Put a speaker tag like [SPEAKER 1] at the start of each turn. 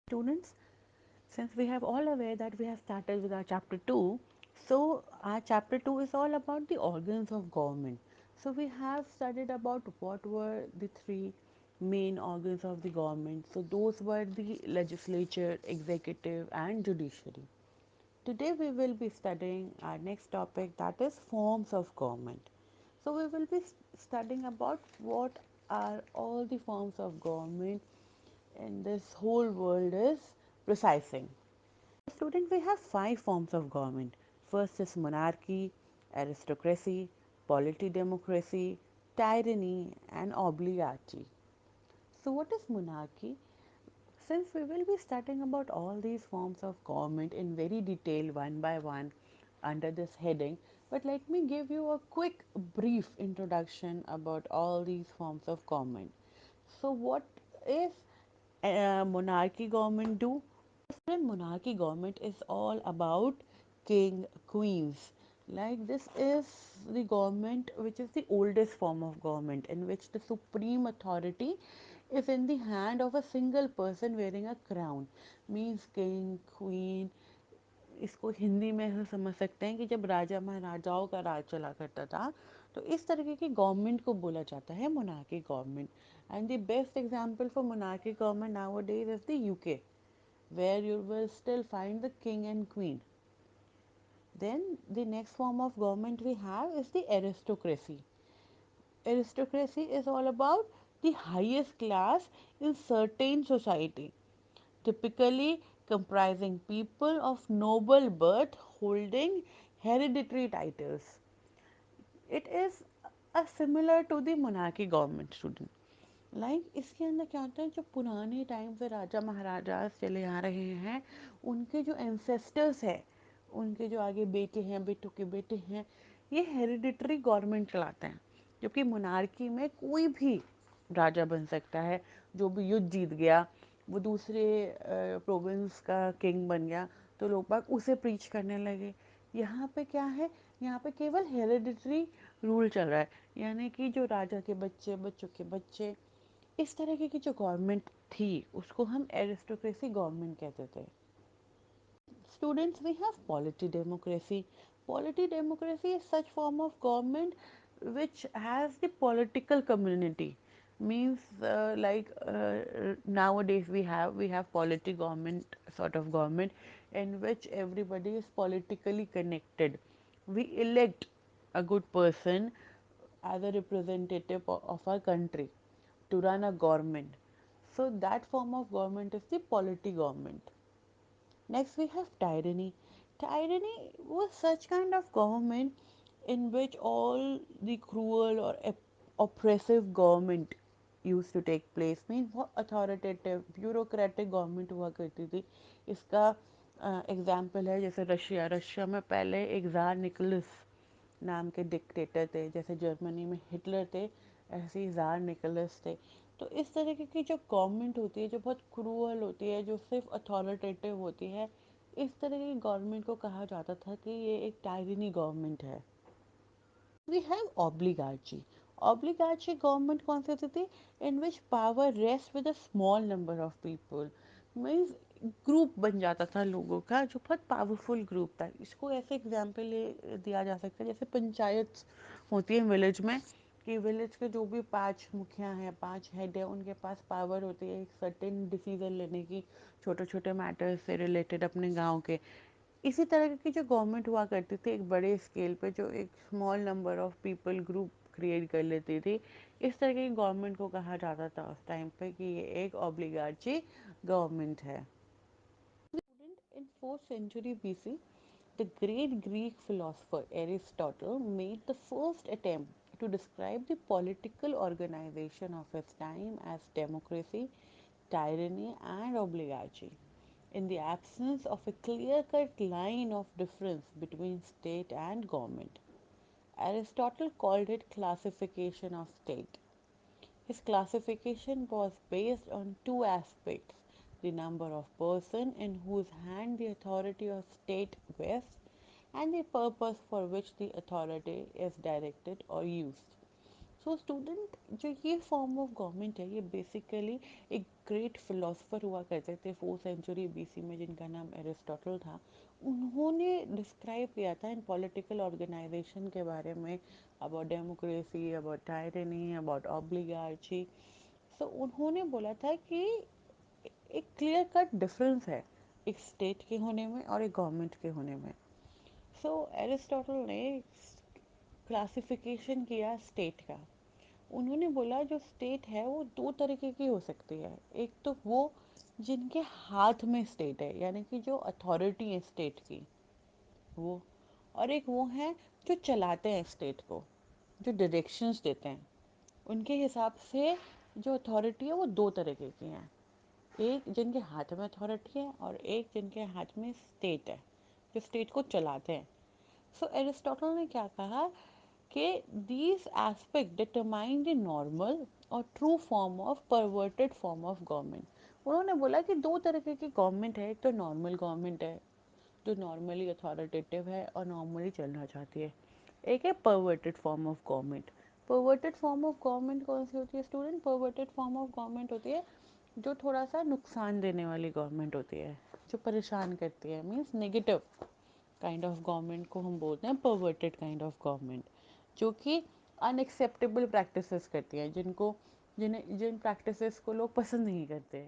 [SPEAKER 1] Students, since we have all aware that we have started with our chapter 2, so our chapter 2 is all about the organs of government. So we have studied about what were the three main organs of the government. So those were the legislature, executive and judiciary. Today we will be studying our next topic, that is forms of government. So we will be studying about what are all the forms of government in this whole world is precising. So student, we have five forms of government. First is monarchy, aristocracy, polity-democracy, tyranny and oligarchy. So what is monarchy? Since we will be studying about all these forms of government in very detail one by one under this heading, but let me give you a quick brief introduction about all these forms of government. So what is monarchy government do? Student, monarchy government is all about king, queens. Like this is the government which is the oldest form of government in which the supreme authority is in the hand of a single person wearing a crown. Means king, queen. इसको हिंदी में ऐसे समझ सकते हैं कि जब राजा महाराजाओं का राज चला करता था तो इस तरीके की गवर्नमेंट को बोला जाता है monarchy government. And the best example for monarchy government nowadays is the UK, where you will still find the king and queen. Then the next form of government we have is the aristocracy. Aristocracy is all about the highest class in certain society, typically comprising people of noble birth holding hereditary titles. It is similar to the monarchy government, student. Like इसके अंदर क्या होता है, जो पुराने time से राजा महाराजा चले आ रहे हैं उनके जो एंसेस्टर्स हैं, उनके जो आगे बेटे हैं, बेटों के बेटे हैं, ये हेरिडिटरी गवर्नमेंट चलाते हैं. जबकि मोनार्की में कोई भी राजा बन सकता है. जो भी युद्ध जीत गया वो दूसरे प्रोविंस का किंग बन गया तो लोग बाग उसे प्रीच करने लगे. यहाँ पे क्या है, यहाँ पे केवल हेरिडिटरी रूल चल रहा है, यानी कि जो राजा के बच्चे, बच्चों के बच्चे, इस तरह की जो गवर्नमेंट थी उसको हम एरिस्टोक्रेसी गवर्नमेंट कहते थे. Students, we have polity democracy. Polity democracy is such form of government which has the political community. Means nowadays we have polity government, sort of government in which everybody is politically connected. We elect a good person as a representative of our country to run a government. So that form of government is the polity government. Next, we have tyranny. Tyranny was such kind of government in which all the cruel or oppressive government used to take place. Means वो authoritative, bureaucratic government हुआ करती थी. इसका example है जैसे Russia. Russia में पहले एक ज़ार निकोलस नाम के डिक्टेटर थे. जैसे जर्मनी में हिटलर थे, ऐसे ही ज़ार निकोलस थे. तो इस तरीके की जो गवर्नमेंट होती है जो बहुत क्रूअल होती है, जो सिर्फ अथॉरिटेटिव होती है, इस तरह की गवर्नमेंट को कहा जाता था कि ये एक टायरनी गवर्नमेंट है. We have oligarchy. Oligarchy government कौन सी होती थी? In which power rests with a small number of people. Means group बन जाता था लोगों का जो बहुत पावरफुल ग्रुप था. इसको ऐसे एग्जाम्पल दिया जा सकता है जैसे पंचायत होती है विलेज में, कि विलेज के जो भी 5 मुखिया हैं, 5 हेड है, उनके पास पावर होती है एक सर्टेन डिसीजन लेने की, छोटे छोटे मैटर्स से रिलेटेड अपने गांव के. इसी तरह की जो गवर्नमेंट हुआ करती थी एक बड़े स्केल पे, जो एक small number of people group create कर लेती थी, इस तरह की गवर्नमेंट को कहा जाता था उस टाइम पे कि ये एक ओब्लिगार्ची गवर्नमेंट है. In 4th century BC, the great Greek philosopher Aristotle made the first attempt to describe the political organization of his time as democracy, tyranny, and oligarchy. In the absence of a clear cut line of difference between state and government, Aristotle called it classification of state. His classification was based on two aspects: the number of persons in whose hand the authority of state vests and the purpose for which the authority is directed or used. So student, जो ये form of government है, ये basically एक great philosopher हुआ करते थे 4th century BC में, जिनका नाम एरिस्टोटल था। उन्होंने डिस्क्राइब किया था इन पॉलिटिकल ऑर्गेनाइजेशन के बारे में, about democracy, about tyranny, about oligarchy. So उन्होंने बोला था कि एक क्लियर कट डिफरेंस है एक स्टेट के होने में और एक गवर्नमेंट के होने में। सो एरिस्टोटल ने क्लासिफिकेशन किया स्टेट का। उन्होंने बोला जो स्टेट है वो दो तरीके की हो सकती है। एक तो वो जिनके हाथ में स्टेट है, यानी कि जो अथॉरिटी है स्टेट की, वो। और एक वो है जो चलाते हैं स्टेट को, जो डायरेक्शंस देते हैं। उनके हिसाब से जो अथॉरिटी है वो दो तरीके की हैं। एक जिनके हाथ में अथॉरिटी है और एक जिनके हाथ में स्टेट है, जो स्टेट को चलाते हैं। सो एरिस्टोटल ने क्या कहा कि these aspect determine the normal और true form of perverted form of government. उन्होंने बोला कि दो तरीके की गवर्नमेंट है। एक तो नॉर्मल गवर्नमेंट है, जो नॉर्मली अथॉरिटेटिव है और नॉर्मली चलना चाहती है। एक है perverted form of government. Perverted form of government कौन सी होती है student? Perverted form of government होती है जो थोड़ा सा नुकसान देने वाली गवर्नमेंट होती है, जो परेशान करती है, means negative kind of government को हम बोलते हैं परवर्टेड काइंड ऑफ गवर्नमेंट, जो कि अनएक्सेप्टेबल प्रैक्टिसेस करती है, जिन प्रैक्टिसेस को लोग पसंद नहीं करते।